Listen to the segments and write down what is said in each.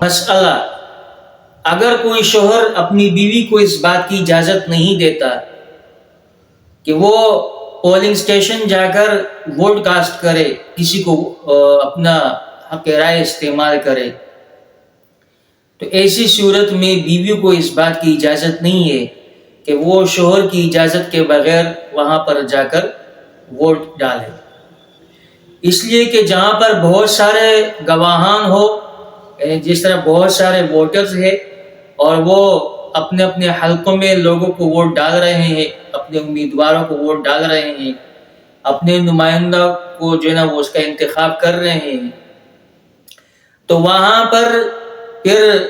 مسئلہ: اگر کوئی شوہر اپنی بیوی کو اس بات کی اجازت نہیں دیتا کہ وہ پولنگ سٹیشن جا کر ووٹ کاسٹ کرے، کسی کو اپنا حق رائے استعمال کرے، تو ایسی صورت میں بیوی کو اس بات کی اجازت نہیں ہے کہ وہ شوہر کی اجازت کے بغیر وہاں پر جا کر ووٹ ڈالے، اس لیے کہ جہاں پر بہت سارے گواہان ہو، جس طرح بہت سارے ووٹرز ہیں اور وہ اپنے اپنے حلقوں میں لوگوں کو ووٹ ڈال رہے ہیں، اپنے امیدواروں کو ووٹ ڈال رہے ہیں، اپنے نمائندہ کو جو ہے نا وہ اس کا انتخاب کر رہے ہیں، تو وہاں پر پھر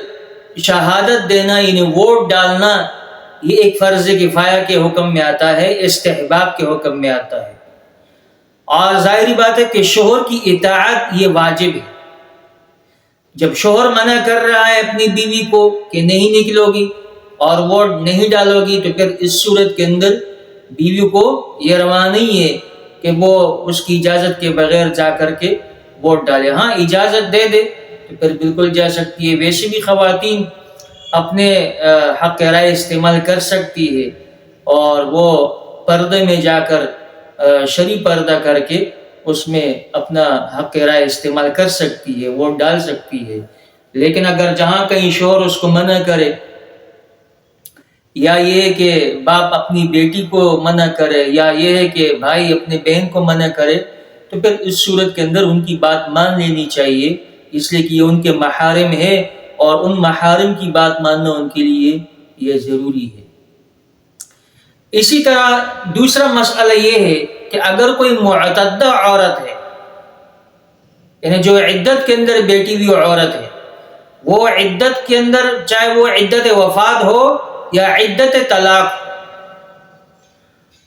شہادت دینا یعنی ووٹ ڈالنا یہ ایک فرض کفایہ کے حکم میں آتا ہے، استحباب کے حکم میں آتا ہے، اور ظاہری بات ہے کہ شوہر کی اطاعت یہ واجب ہے۔ جب شوہر منع کر رہا ہے اپنی بیوی کو کہ نہیں نکلو گی اور ووٹ نہیں ڈالو گی، تو پھر اس صورت کے اندر بیوی کو یہ روا نہیں ہے کہ وہ اس کی اجازت کے بغیر جا کر کے ووٹ ڈالے۔ ہاں اجازت دے دے تو پھر بالکل جا سکتی ہے۔ ویسے بھی خواتین اپنے حق رائے استعمال کر سکتی ہے اور وہ پردے میں جا کر شرعی پردہ کر کے اس میں اپنا حق رائے استعمال کر سکتی ہے، ووٹ ڈال سکتی ہے۔ لیکن اگر جہاں کہیں شوہر اس کو منع کرے، یا یہ کہ باپ اپنی بیٹی کو منع کرے، یا یہ ہے کہ بھائی اپنے بہن کو منع کرے، تو پھر اس صورت کے اندر ان کی بات مان لینی چاہیے، اس لیے کہ یہ ان کے محارم ہے اور ان محارم کی بات ماننا ان کے لیے یہ ضروری ہے۔ اسی طرح دوسرا مسئلہ یہ ہے کہ اگر کوئی معتدہ عورت ہے، یعنی جو عدت کے اندر بیٹھی ہوئی عورت ہے، وہ عدت کے اندر چاہے وہ عدت وفات ہو یا عدت طلاق،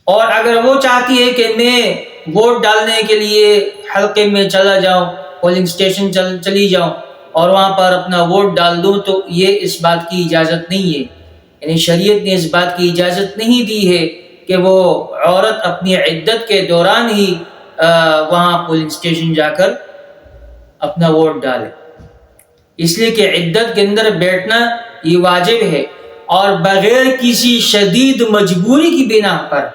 اور اگر وہ چاہتی ہے کہ میں ووٹ ڈالنے کے لیے حلقے میں چلا جاؤں، پولنگ سٹیشن چلی جاؤں اور وہاں پر اپنا ووٹ ڈال دوں، تو یہ اس بات کی اجازت نہیں ہے، یعنی شریعت نے اس بات کی اجازت نہیں دی ہے کہ وہ عورت اپنی عدت کے دوران ہی وہاں پولنگ سٹیشن جا کر اپنا ووٹ ڈالے، اس لیے کہ عدت کے اندر بیٹھنا یہ واجب ہے، اور بغیر کسی شدید مجبوری کی بنا پر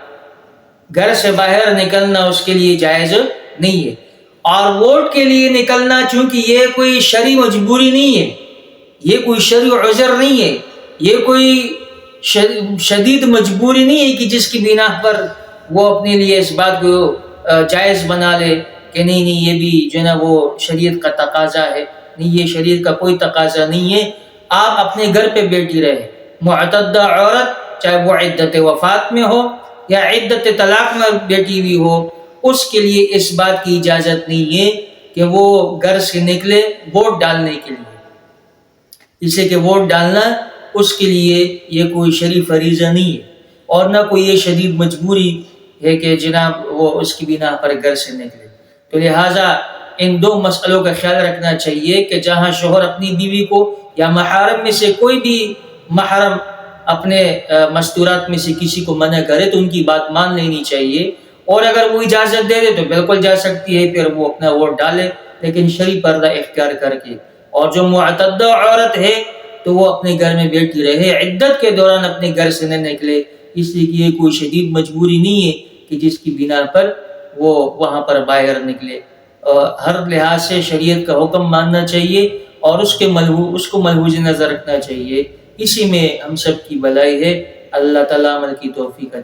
گھر سے باہر نکلنا اس کے لیے جائز نہیں ہے۔ اور ووٹ کے لیے نکلنا چونکہ یہ کوئی شرعی مجبوری نہیں ہے، یہ کوئی شرعی عذر نہیں ہے، یہ کوئی شدید مجبوری نہیں ہے کہ جس کی بنا پر وہ اپنے لیے اس بات کو جائز بنا لے کہ نہیں یہ بھی جو ہے نا وہ شریعت کا تقاضا ہے۔ نہیں، یہ شریعت کا کوئی تقاضا نہیں ہے، آپ اپنے گھر پہ بیٹھی رہے۔ معتدہ عورت چاہے وہ عدت وفات میں ہو یا عدت طلاق میں بیٹھی ہوئی ہو، اس کے لیے اس بات کی اجازت نہیں ہے کہ وہ گھر سے نکلے ووٹ ڈالنے کے لیے، اس لیے کہ ووٹ ڈالنا اس کے لیے یہ کوئی شرعی فریضہ نہیں ہے، اور نہ کوئی یہ شدید مجبوری ہے کہ جناب وہ اس کی بنا پر گھر سے نکلے۔ تو لہٰذا ان دو مسئلوں کا خیال رکھنا چاہیے کہ جہاں شوہر اپنی بیوی کو یا محارم میں سے کوئی بھی محرم اپنے مستورات میں سے کسی کو منع کرے تو ان کی بات مان لینی چاہیے، اور اگر وہ اجازت دے دے تو بالکل جا سکتی ہے، پھر وہ اپنا ووٹ ڈالے لیکن شرعی پردہ اختیار کر کے۔ اور جو معتدہ عورت ہے تو وہ اپنے گھر میں بیٹھی رہے، عدت کے دوران اپنے گھر سے نہ نکلے، اس لیے کہ یہ کوئی شدید مجبوری نہیں ہے کہ جس کی بنا پر وہ وہاں پر باہر نکلے۔ ہر لحاظ سے شریعت کا حکم ماننا چاہیے اور اس کو ملحوظ نظر رکھنا چاہیے، اسی میں ہم سب کی بھلائی ہے۔ اللہ تعالیٰ عمل کی توفیق عطا